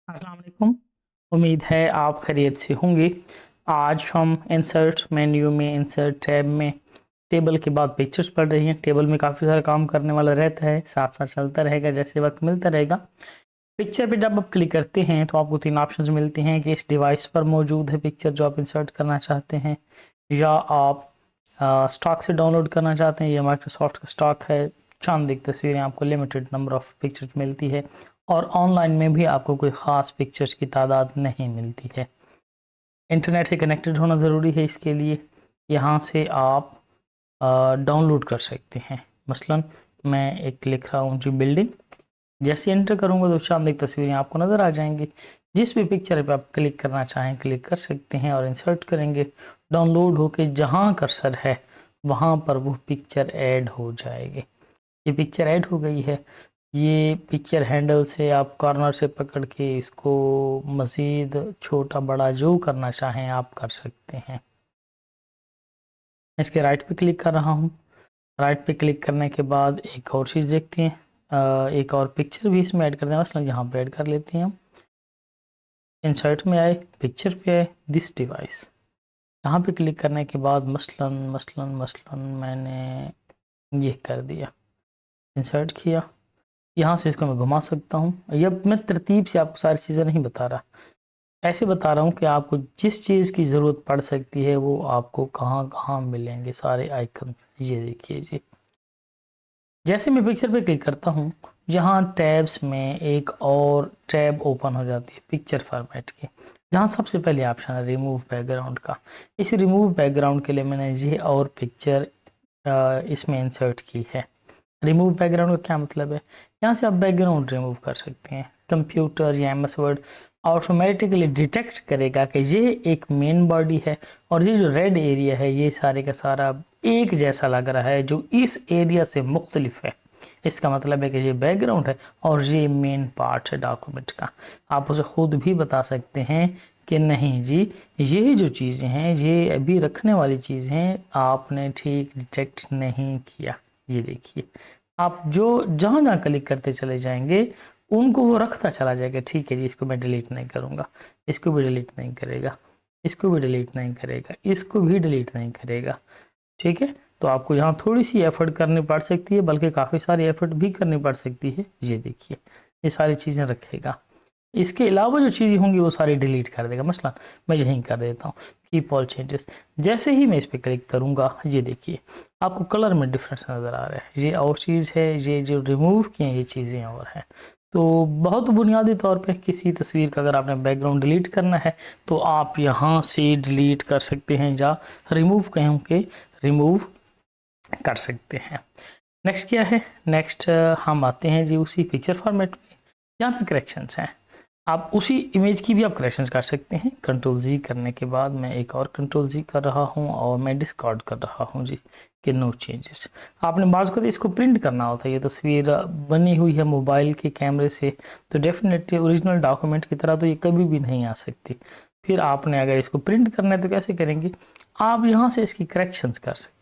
अस्सलाम वालेकुम। उम्मीद है आप खैरियत से होंगे। आज हम इंसर्ट मेन्यू में इंसर्ट टैब में टेबल के बाद पिक्चर्स पढ़ रही हैं। टेबल में काफ़ी सारा काम करने वाला रहता है, साथ साथ चलता रहेगा जैसे वक्त मिलता रहेगा। पिक्चर पे जब आप क्लिक करते हैं तो आपको 3 ऑप्शंस मिलते हैं कि इस डिवाइस पर मौजूद है पिक्चर जो आप इंसर्ट करना चाहते हैं, या आप स्टॉक से डाउनलोड करना चाहते हैं। ये माइक्रोसॉफ्ट का स्टॉक है, चंद एक तस्वीरें आपको लिमिटेड नंबर ऑफ पिक्चर्स मिलती है, और ऑनलाइन में भी आपको कोई ख़ास पिक्चर्स की तादाद नहीं मिलती है। इंटरनेट से कनेक्टेड होना ज़रूरी है इसके लिए। यहाँ से आप डाउनलोड कर सकते हैं। मसलन मैं एक लिख रहा हूँ जी बिल्डिंग, जैसे एंटर करूँगा तो चंद एक तस्वीरें आपको नज़र आ जाएंगी। जिस भी पिक्चर पे आप क्लिक करना चाहें क्लिक कर सकते हैं और इंसर्ट करेंगे। डाउनलोड होके जहाँ कर्सर है वहाँ पर वो पिक्चर ऐड हो जाएगी। ये पिक्चर ऐड हो गई है। ये पिक्चर हैंडल से आप कॉर्नर से पकड़ के इसको मज़ीद छोटा बड़ा जो करना चाहें आप कर सकते हैं। इसके राइट पे क्लिक कर रहा हूँ। राइट पे क्लिक करने के बाद एक और चीज़ देखते हैं, एक और पिक्चर भी इसमें ऐड कर दें। मसलन यहाँ पे ऐड कर लेते हैं हम। इंसर्ट में आए, पिक्चर पे आए, दिस डिवाइस, यहाँ पे क्लिक करने के बाद मसलन मसलन मसलन मैंने ये कर दिया, इंसर्ट किया। यहाँ से इसको मैं घुमा सकता हूँ। ये मैं तरतीब से आपको सारी चीज़ें नहीं बता रहा, ऐसे बता रहा हूँ कि आपको जिस चीज़ की ज़रूरत पड़ सकती है वो आपको कहाँ कहाँ मिलेंगे सारे आइकन। ये देखिए जी, जैसे मैं पिक्चर पे क्लिक करता हूँ यहाँ टैब्स में एक और टैब ओपन हो जाती है पिक्चर फॉर्मेट की, जहाँ सबसे पहले ऑप्शन है रिमूव बैकग्राउंड का। इस रिमूव बैकग्राउंड के लिए मैंने ये और पिक्चर इसमें इंसर्ट की है। रिमूव बैकग्राउंड का क्या मतलब है, यहाँ से आप बैकग्राउंड रिमूव कर सकते हैं। कंप्यूटर या एमएस वर्ड ऑटोमेटिकली डिटेक्ट करेगा कि ये एक मेन बॉडी है और ये जो रेड एरिया है ये सारे का सारा एक जैसा लग रहा है जो इस एरिया से मुख्तलिफ है। इसका मतलब है कि ये बैकग्राउंड है और ये मेन पार्ट है डॉक्यूमेंट का। आप उसे खुद भी बता सकते हैं कि नहीं जी, ये जो चीज़ें हैं ये अभी रखने वाली चीज़ें हैं, आपने ठीक डिटेक्ट नहीं किया। ये देखिए, आप जो जहाँ जहाँ क्लिक करते चले जाएंगे उनको वो रखता चला जाएगा। ठीक है जी, इसको मैं डिलीट नहीं करूँगा, इसको भी डिलीट नहीं करेगा, इसको भी डिलीट नहीं करेगा, इसको भी डिलीट नहीं करेगा। ठीक है, तो आपको यहाँ थोड़ी सी एफर्ट करनी पड़ सकती है, बल्कि काफ़ी सारी एफर्ट भी करनी पड़ सकती है। ये देखिए, ये सारी चीज़ें रखेगा। इसके अलावा जो चीज़ें होंगी वो सारी डिलीट कर देगा। मसलन मैं यहीं कर देता हूँ कीप ऑल चेंजेस। जैसे ही मैं इस पर क्लिक करूँगा ये देखिए आपको कलर में डिफरेंस नज़र आ रहा है। ये और चीज़ है, ये जो रिमूव किए ये चीज़ें और हैं। तो बहुत बुनियादी तौर पे किसी तस्वीर का अगर आपने बैकग्राउंड डिलीट करना है तो आप यहाँ से डिलीट कर सकते हैं, या रिमूव कहें के रिमूव कर सकते हैं। नेक्स्ट क्या है, नेक्स्ट हम आते हैं जी उसी पिक्चर फॉर्मेट में। यहाँ पे करेक्शंस हैं, आप उसी इमेज की भी आप करेक्शंस कर सकते हैं। कंट्रोल जी करने के बाद मैं एक और कंट्रोल जी कर रहा हूँ और मैं डिस्कार्ड कर रहा हूँ जी कि नो चेंजेस। आपने बात करें इसको प्रिंट करना होता है, ये तस्वीर बनी हुई है मोबाइल के कैमरे से, तो डेफिनेटली ओरिजिनल डॉक्यूमेंट की तरह तो ये कभी भी नहीं आ सकती। फिर आपने अगर इसको प्रिंट करना है तो कैसे करेंगे, आप यहाँ से इसकी करेक्शंस कर सकते,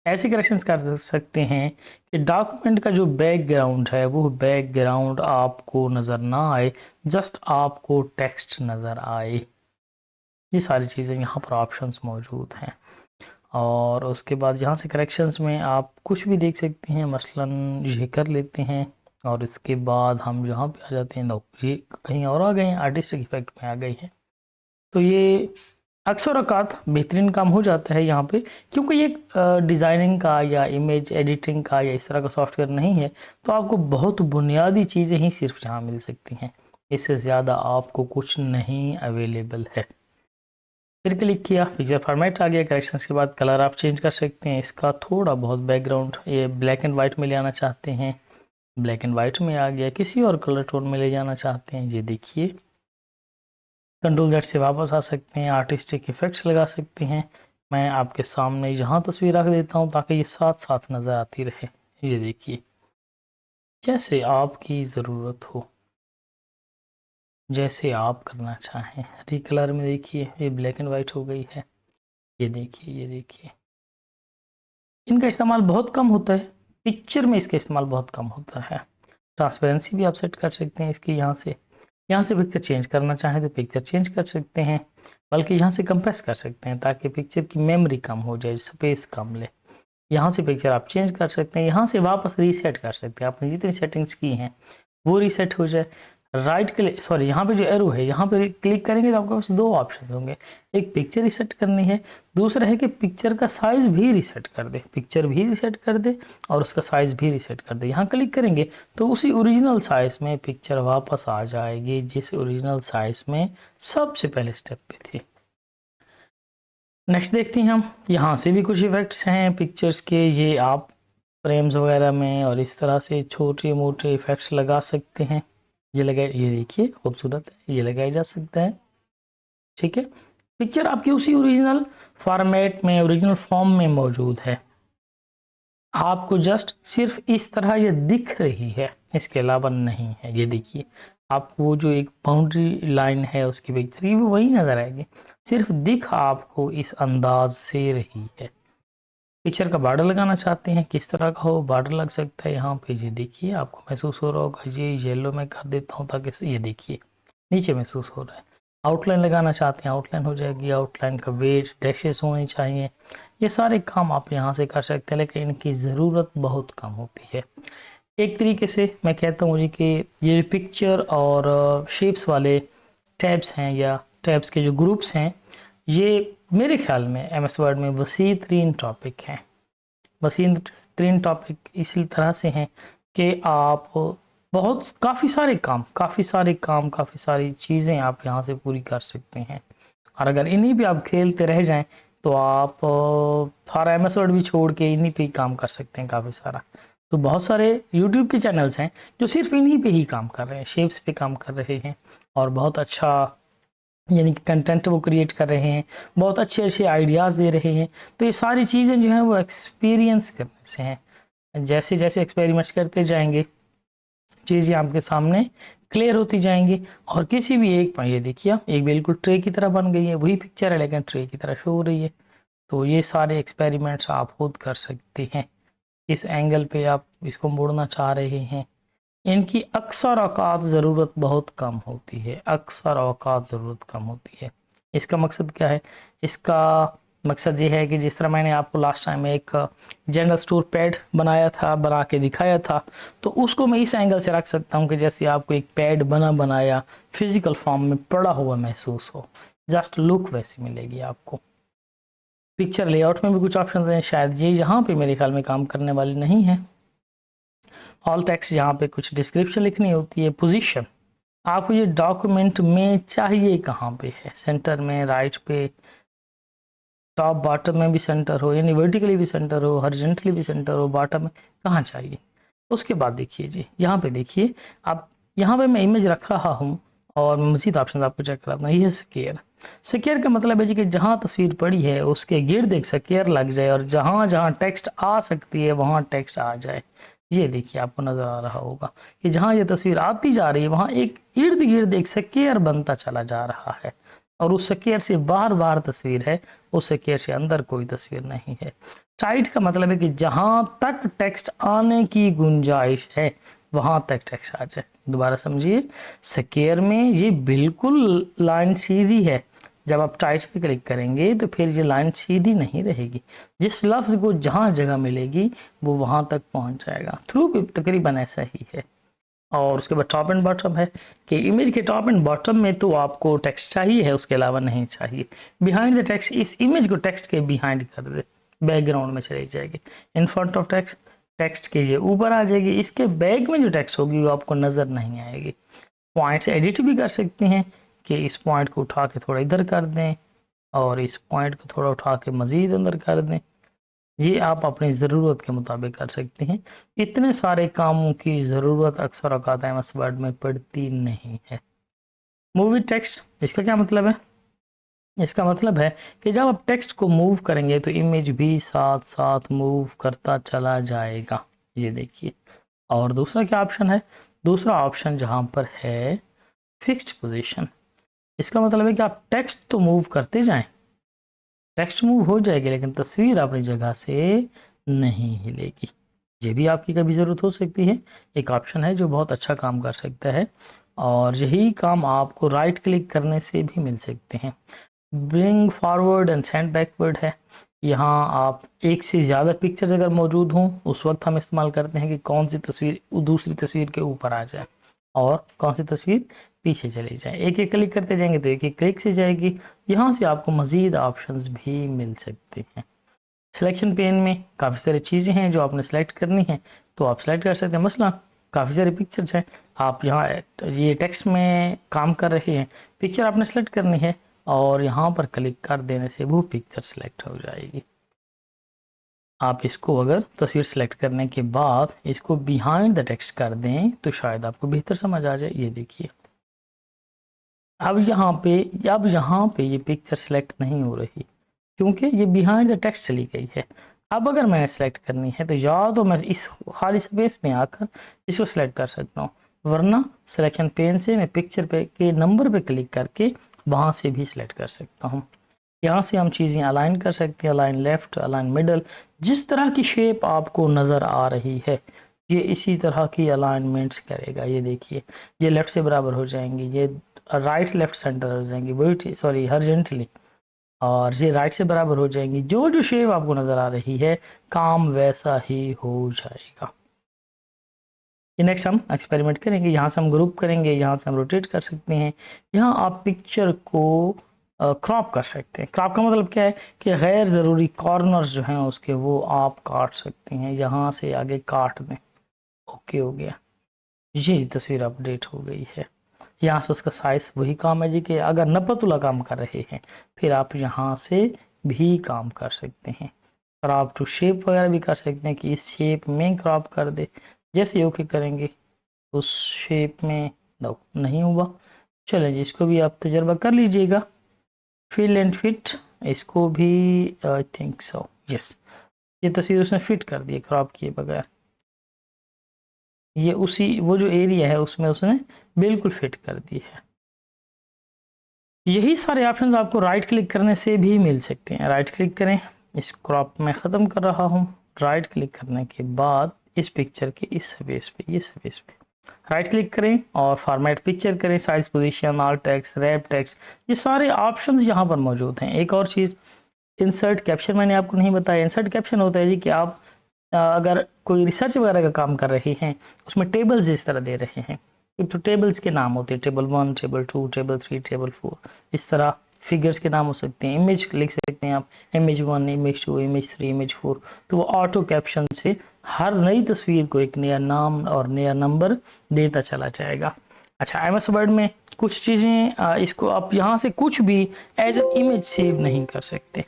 ऐसे करेक्शंस कर सकते हैं कि डॉक्यूमेंट का जो बैकग्राउंड है वो बैकग्राउंड आपको नज़र ना आए, जस्ट आपको टेक्स्ट नज़र आए। ये सारी चीज़ें यहाँ पर ऑप्शंस मौजूद हैं। और उसके बाद यहाँ से करेक्शंस में आप कुछ भी देख सकते हैं। मसलन ये कर लेते हैं और इसके बाद हम यहाँ पे आ जाते हैं, नो ये कहीं और आ गए हैं, आर्टिस्टिक इफेक्ट में आ गए हैं। तो ये अक्सर औकात बेहतरीन काम हो जाता है यहाँ पे, क्योंकि ये डिज़ाइनिंग का या इमेज एडिटिंग का या इस तरह का सॉफ्टवेयर नहीं है, तो आपको बहुत बुनियादी चीज़ें ही सिर्फ यहाँ मिल सकती हैं। इससे ज़्यादा आपको कुछ नहीं अवेलेबल है। फिर क्लिक किया, पिक्चर फॉर्मेट आ गया। करेक्शन के बाद कलर आप चेंज कर सकते हैं इसका थोड़ा बहुत। बैकग्राउंड ये ब्लैक एंड वाइट में ले आना चाहते हैं, ब्लैक एंड वाइट में आ गया। किसी और कलर टोन में ले जाना चाहते हैं, ये देखिए कंट्रोल जेड से वापस आ सकते हैं, आर्टिस्टिक इफेक्ट्स लगा सकते हैं। मैं आपके सामने यहाँ तस्वीर रख देता हूँ ताकि ये साथ साथ नज़र आती रहे। ये देखिए, जैसे आपकी ज़रूरत हो, जैसे आप करना चाहें। हरी कलर में देखिए ये ब्लैक एंड वाइट हो गई है। ये देखिए, ये देखिए, इनका इस्तेमाल बहुत कम होता है, पिक्चर में इसका इस्तेमाल बहुत कम होता है। ट्रांसपेरेंसी भी आप सेट कर सकते हैं इसकी यहाँ से। यहाँ से पिक्चर चेंज करना चाहें तो पिक्चर चेंज कर सकते हैं, बल्कि यहाँ से कंप्रेस कर सकते हैं ताकि पिक्चर की मेमोरी कम हो जाए, स्पेस कम ले। यहाँ से पिक्चर आप चेंज कर सकते हैं, यहाँ से वापस रीसेट कर सकते हैं, आपने जितनी सेटिंग्स की हैं वो रीसेट हो जाए। राइट क्लिक, सॉरी, यहाँ पे जो एरो है यहाँ पे क्लिक करेंगे तो आपके पास दो ऑप्शन होंगे, एक पिक्चर रीसेट करनी है, दूसरा है कि पिक्चर का साइज भी रीसेट कर दे, पिक्चर भी रीसेट कर दे और उसका साइज भी रीसेट कर दे। यहाँ क्लिक करेंगे तो उसी ओरिजिनल साइज में पिक्चर वापस आ जाएगी जिस ओरिजिनल साइज में सबसे पहले स्टेप पे थी। नेक्स्ट देखते हैं हम, यहाँ से भी कुछ इफेक्ट्स हैं पिक्चर्स के, ये आप फ्रेम्स वगैरह में और इस तरह से छोटे मोटे इफेक्ट्स लगा सकते हैं। ये लगाए, ये देखिए खूबसूरत है, ये लगाया जा सकता है। ठीक है, पिक्चर आपकी उसी ओरिजिनल फॉर्मेट में, ओरिजिनल फॉर्म में मौजूद है, आपको जस्ट सिर्फ इस तरह ये दिख रही है, इसके अलावा नहीं है। ये देखिए आपको वो जो एक बाउंड्री लाइन है उसकी पिक्चर की वो वही नजर आएगी, सिर्फ दिख आपको इस अंदाज से रही है। पिक्चर का बॉर्डर लगाना चाहते हैं, किस तरह का हो बॉर्डर लग सकता है यहाँ पे, ये देखिए आपको महसूस हो रहा होगा। ये येलो में कर देता हूँ ताकि ये देखिए नीचे महसूस हो रहा है। आउटलाइन लगाना चाहते हैं, आउटलाइन हो जाएगी, आउटलाइन का वेट, डैशेस होने चाहिए, ये सारे काम आप यहाँ से कर सकते हैं, लेकिन इनकी ज़रूरत बहुत कम होती है। एक तरीके से मैं कहता हूँ जी कि ये पिक्चर और शेप्स वाले टैब्स हैं या टैब्स के जो ग्रुप्स हैं, ये मेरे ख्याल में MS वर्ड में वसी तरीन टॉपिक हैं। वसी तरीन टॉपिक इसी तरह से हैं कि आप बहुत काफ़ी सारी चीज़ें आप यहाँ से पूरी कर सकते हैं, और अगर इन्हीं पे आप खेलते रह जाएं तो आप सारा MS वर्ड भी छोड़ के इन्हीं पे ही काम कर सकते हैं काफ़ी सारा। तो बहुत सारे YouTube के चैनल्स हैं जो सिर्फ इन्हीं पे ही काम कर रहे हैं, शेप्स पे काम कर रहे हैं और बहुत अच्छा यानी कि कंटेंट वो क्रिएट कर रहे हैं, बहुत अच्छे अच्छे आइडियाज़ दे रहे हैं। तो ये सारी चीज़ें जो हैं वो एक्सपीरियंस करने से हैं, जैसे जैसे एक्सपेरिमेंट्स करते जाएंगे चीज़ें आपके सामने क्लियर होती जाएंगी। और किसी भी एक पर, ये देखिए आप, एक बिल्कुल ट्रे की तरह बन गई है, वही पिक्चर है लेकिन ट्रे की तरह शो हो रही है। तो ये सारे एक्सपेरिमेंट्स आप खुद कर सकते हैं। इस एंगल पे आप इसको मोड़ना चाह रहे हैं, इनकी अक्सर औकात ज़रूरत बहुत कम होती है, अक्सर औकात ज़रूरत कम होती है। इसका मकसद क्या है? इसका मकसद ये है कि जिस तरह मैंने आपको लास्ट टाइम एक जनरल स्टोर पैड बना के दिखाया था, तो उसको मैं इस एंगल से रख सकता हूँ कि जैसे आपको एक पैड बनाया फिजिकल फॉर्म में पड़ा हुआ महसूस हो, जस्ट लुक वैसी मिलेगी आपको। पिक्चर लेआउट में भी कुछ ऑप्शन हैं, शायद ये यहाँ पे मेरे ख्याल में काम करने वाले नहीं है। ऑल टेक्स्ट, यहाँ पे कुछ डिस्क्रिप्शन लिखनी होती है। पोजीशन, आपको ये डॉक्यूमेंट में चाहिए कहाँ पे है, सेंटर में, राइट पे, टॉप बॉटम में भी सेंटर हो, यानी वर्टिकली भी सेंटर हो, हॉरिजॉन्टली भी सेंटर हो, बॉटम में कहाँ चाहिए। उसके बाद देखिए जी, यहाँ पे देखिए आप, यहाँ पे मैं इमेज रख रहा हूँ और मजीद ऑप्शन आपको चेक कराना। ये स्केयर, स्केयर का मतलब है जी कि जहाँ तस्वीर पड़ी है उसके गिर्द एक स्केयर लग जाए और जहाँ जहाँ टेक्स्ट आ सकती है वहाँ टेक्स्ट आ जाए। ये देखिए आपको नजर आ रहा होगा कि जहाँ ये तस्वीर आती जा रही है वहाँ एक इर्द गिर्द एक स्केयर बनता चला जा रहा है, और उस स्केयर से बाहर बाहर तस्वीर है, उस स्केयर से अंदर कोई तस्वीर नहीं है। टाइट का मतलब है कि जहां तक टेक्स्ट आने की गुंजाइश है वहां तक टेक्स्ट आ जाए। दोबारा समझिए, स्केयर में ये बिल्कुल लाइन सीधी है, जब आप टाइट पे क्लिक करेंगे तो फिर ये लाइन सीधी नहीं रहेगी, जिस लफ्ज को जहां जगह मिलेगी वो वहां तक पहुंच जाएगा। थ्रू भी तकरीबन ऐसा ही है। और उसके बाद टॉप एंड बॉटम है कि इमेज के टॉप एंड बॉटम में तो आपको टेक्स्ट चाहिए है, उसके अलावा नहीं चाहिए। बिहाइंड द टेक्स्ट, इस इमेज को टेक्स्ट के बिहाइंड कर दे, बैकग्राउंड में चली जाएगी। In front of text, text के ये ऊपर आ जाएगी, इसके बैक में जो टेक्स्ट होगी वो आपको नज़र नहीं आएगी। पॉइंट्स एडिट भी कर सकते हैं कि इस पॉइंट को उठा के थोड़ा इधर कर दें और इस पॉइंट को थोड़ा उठा के मज़ीद अंदर कर दें, ये आप अपनी ज़रूरत के मुताबिक कर सकते हैं। इतने सारे कामों की ज़रूरत अक्सर औकात MS वर्ड में पड़ती नहीं है। मूवी टेक्स्ट, इसका क्या मतलब है? इसका मतलब है कि जब आप टेक्स्ट को मूव करेंगे तो इमेज भी साथ साथ मूव करता चला जाएगा। ये देखिए। और दूसरा क्या ऑप्शन है? दूसरा ऑप्शन जहाँ पर है फिक्स्ड पोजीशन, इसका मतलब है कि आप टेक्स्ट तो मूव करते जाएं, टेक्स्ट मूव हो जाएगी लेकिन तस्वीर अपनी जगह से नहीं हिलेगी। ये भी आपकी कभी ज़रूरत हो सकती है। एक ऑप्शन है जो बहुत अच्छा काम कर सकता है और यही काम आपको राइट क्लिक करने से भी मिल सकते हैं। Bring forward and send backward है। यहाँ आप एक से ज़्यादा पिक्चर्स अगर मौजूद हों उस वक्त हम इस्तेमाल करते हैं कि कौन सी तस्वीर दूसरी तस्वीर के ऊपर आ जाए और कौन सी तस्वीर पीछे चली जाए। एक एक क्लिक करते जाएंगे तो एक एक क्लिक से जाएगी। यहाँ से आपको मज़ीद ऑप्शंस भी मिल सकते हैं। सिलेक्शन पेन में काफ़ी सारी चीज़ें हैं जो आपने सेलेक्ट करनी है तो आप सेलेक्ट कर सकते हैं। मसलन काफ़ी सारे पिक्चर्स हैं, आप यहाँ ये टेक्स्ट में काम कर रहे हैं, पिक्चर आपने सेलेक्ट करनी है और यहाँ पर क्लिक कर देने से वो पिक्चर सेलेक्ट हो जाएगी। आप इसको अगर तस्वीर सेलेक्ट करने के बाद इसको बिहाइंड द टेक्स्ट कर दें तो शायद आपको बेहतर समझ आ जाए। ये देखिए अब यहाँ पे ये पिक्चर सेलेक्ट नहीं हो रही क्योंकि ये बिहाइंड द टेक्स्ट चली गई है। अब अगर मैंने सेलेक्ट करनी है तो या तो मैं इस खाली स्पेस में आकर इसको सेलेक्ट कर सकता हूँ, वरना सिलेक्शन पेन से मैं पिक्चर पे के नंबर पे क्लिक करके वहाँ से भी सिलेक्ट कर सकता हूँ। यहाँ से हम चीज़ें अलाइन कर सकते हैं, अलाइन लेफ्ट, अलाइन मिडल, जिस तरह की शेप आपको नज़र आ रही है ये इसी तरह की अलाइनमेंट्स करेगा। ये देखिए ये लेफ्ट से बराबर हो जाएंगी, ये राइट लेफ्ट सेंटर हो जाएंगी, वही सॉरी हॉरिजॉन्टली, और ये राइट से बराबर हो जाएंगी। जो जो शेप आपको नज़र आ रही है काम वैसा ही हो जाएगा। ये नेक्स्ट हम एक्सपेरिमेंट करेंगे। यहाँ से हम ग्रुप करेंगे, यहाँ से हम रोटेट कर सकते हैं। यहाँ आप पिक्चर को क्रॉप कर सकते हैं। क्रॉप का मतलब क्या है कि गैर ज़रूरी कॉर्नर्स जो हैं उसके वो आप काट सकते हैं। यहाँ से आगे काट दें, ओके हो गया, ये तस्वीर अपडेट हो गई है। यहाँ से उसका साइज वही काम है जी कि अगर नपतुला काम कर रहे हैं फिर आप यहाँ से भी काम कर सकते हैं। क्रॉप टू शेप वगैरह भी कर सकते हैं कि इस शेप में क्रॉप कर दे। जैसे ओके करेंगे उस शेप में नहीं हुआ। चलें जी इसको भी आप तजर्बा कर लीजिएगा। फिल एंड फिट, इसको भी आई थिंक सो यस, ये तस्वीर उसने फिट कर दी क्रॉप किए बगैर। ये उसी वो जो एरिया है उसमें उसने बिल्कुल फिट कर दी है। यही सारे ऑप्शंस आपको राइट क्लिक करने से भी मिल सकते हैं। राइट क्लिक करें, इस क्रॉप में ख़त्म कर रहा हूँ। राइट क्लिक करने के बाद इस पिक्चर के इस स्पेस पे, ये स्पेस पे राइट क्लिक करें और फॉर्मेट पिक्चर करें, size, position, all text, wrap text, ये सारे ऑप्शंस यहाँ पर मौजूद हैं। एक और चीज़ इंसर्ट कैप्शन मैंने आपको नहीं बताया। इंसर्ट कैप्शन होता है जी कि आप अगर कोई रिसर्च वगैरह का काम कर रहे हैं उसमें टेबल्स इस तरह दे रहे हैं तो टेबल्स के नाम होते हैं, टेबल 1, टेबल 2, टेबल 3, टेबल 4, इस तरह फिगर्स के नाम हो सकते हैं। इमेज लिख सकते हैं आप, इमेज 1, इमेज 2, इमेज 3, इमेज 4, तो वो ऑटो कैप्शन से हर नई तस्वीर को एक नया नाम और नया नंबर देता चला जाएगा। अच्छा, एमएस वर्ड में कुछ चीज़ें इसको आप यहाँ से कुछ भी एज ए इमेज सेव नहीं कर सकते।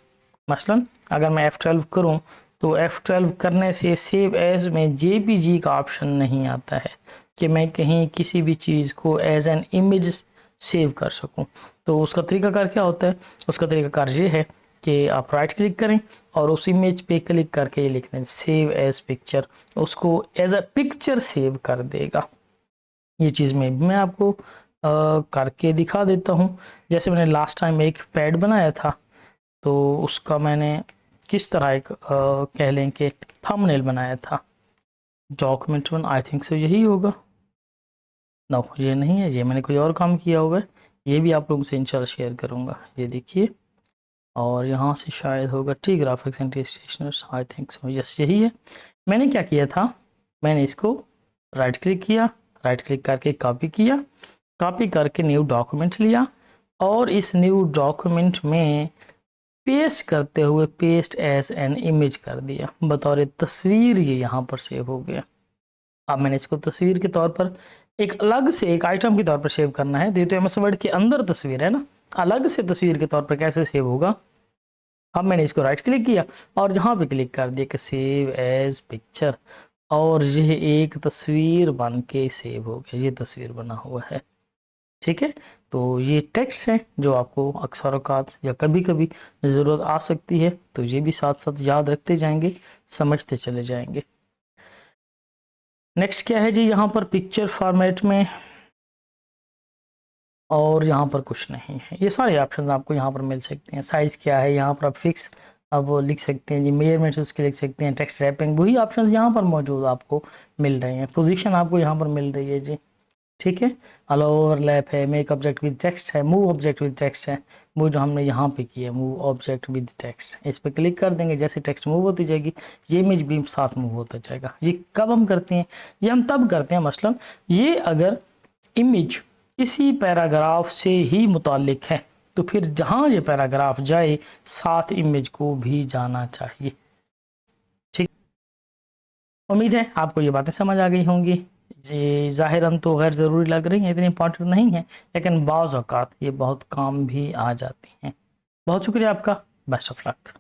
मसलन अगर मैं F12 करूँ तो F12 करने से सेव एज में JPG का ऑप्शन नहीं आता है कि मैं कहीं किसी भी चीज़ को एज एन इमेज सेव कर सकूं। तो उसका तरीकाकार क्या होता है? उसका तरीकाकार ये है कि आप राइट क्लिक करें और उस इमेज पे क्लिक करके ये लिख दें सेव एज पिक्चर, उसको एज अ पिक्चर सेव कर देगा। ये चीज़ मैं आपको करके दिखा देता हूँ। जैसे मैंने लास्ट टाइम एक पैड बनाया था तो उसका मैंने किस तरह एक कह लें कि थंबनेल बनाया था। डॉक्यूमेंट 1 आई थिंक सो यही होगा। नो ये नहीं है, ये मैंने कोई और काम किया होगा। ये भी आप लोगों से इंशाल्लाह शेयर करूँगा। ये देखिए, और यहाँ से शायद होगा T graphics and T stationers, I think so yes यही है। मैंने क्या किया था, मैंने इसको राइट क्लिक किया, राइट क्लिक करके कॉपी किया, कॉपी करके न्यू डॉक्यूमेंट लिया और इस न्यू डॉक्यूमेंट में पेस्ट करते हुए पेस्ट एज एन इमेज कर दिया। बतौर तस्वीर ये यहाँ पर सेव हो गया। अब मैंने इसको तस्वीर के तौर पर एक अलग से एक आइटम के तौर पर सेव करना है। तो एमएस वर्ड के अंदर तस्वीर है ना, अलग से तस्वीर के तौर पर कैसे सेव होगा। अब मैंने इसको राइट क्लिक किया और जहाँ पे क्लिक कर दिया कि सेव एज पिक्चर, और यह एक तस्वीर बन के सेव हो गया। ये तस्वीर बना हुआ है, ठीक है। तो ये टेक्स्ट है जो आपको अक्सर औकात या कभी कभी ज़रूरत आ सकती है, तो ये भी साथ साथ याद रखते जाएंगे, समझते चले जाएंगे। नेक्स्ट क्या है जी, यहाँ पर पिक्चर फॉर्मेट में, और यहाँ पर कुछ नहीं है। ये सारे ऑप्शन आपको यहाँ पर मिल सकते हैं। साइज़ क्या है, यहाँ पर आप फिक्स अब वो लिख सकते हैं जी, मेजरमेंट्स उसके लिख सकते हैं, टेक्स्ट रैपिंग, वही ऑप्शंस यहाँ पर मौजूद आपको मिल रहे हैं, पोजीशन आपको यहाँ पर मिल रही है जी, ठीक है। अलाउ ओवरलैप है, मेक ऑब्जेक्ट विद टेक्स्ट है, मूव ऑब्जेक्ट विद टेक्स्ट है, वो जो हमने यहाँ पे किया मूव ऑब्जेक्ट विद टेक्स्ट, इस पर क्लिक कर देंगे, जैसे टेक्स्ट मूव होती जाएगी ये इमेज भी साथ मूव होता जाएगा। ये कब हम करते हैं, ये हम तब करते हैं मसलन ये अगर इमेज इसी पैराग्राफ से ही मुतालिक है तो फिर जहाँ ये पैराग्राफ जाए साथ इमेज को भी जाना चाहिए, ठीक। उम्मीद है आपको ये बातें समझ आ गई होंगी जी। ज़ाहिरन तो गैर ज़रूरी लग रही हैं, इतनी इंपॉर्टेंट नहीं है, लेकिन बाज़ औक़ात ये बहुत काम भी आ जाती हैं। बहुत शुक्रिया आपका, बेस्ट ऑफ लक।